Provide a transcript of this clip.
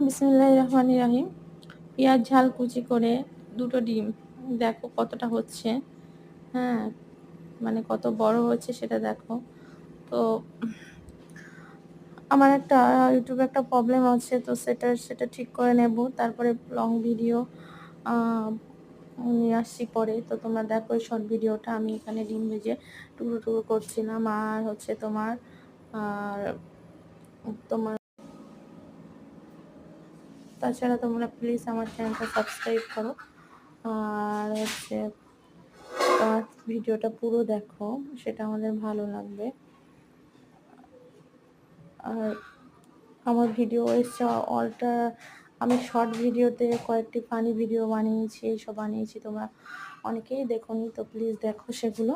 বিসমিল্লাহির রহমানির রহিম। পেঁয়াজ ঝাল কুচি করে দুটো ডিম, দেখো কতটা হচ্ছে। হ্যাঁ, মানে কত বড় হচ্ছে সেটা দেখো। তো আমার একটা ইউটিউবে একটা প্রবলেম আছে, তো সেটা ঠিক করে নেব, তারপরে লং ভিডিও নিয়ে আসছি পরে। তো তোমরা দেখো এই শর্ট ভিডিওটা। আমি এখানে ডিম ভেজে টুকরো টুকরো করছিলাম। আর হচ্ছে তোমার আর তোমার তাছাড়া তোমরা প্লিজ আমার চ্যানেলটা সাবস্ক্রাইব করো। আর হচ্ছে তোমার ভিডিওটা পুরো দেখো, সেটা আমাদের ভালো লাগবে। আর আমার ভিডিও এসছে অলটা, আমি শর্ট ভিডিওতে কয়েকটি ফানি ভিডিও বানিয়েছি, এইসব বানিয়েছি, তোমরা অনেকেই দেখোনি, তো প্লিজ দেখো সেগুলো।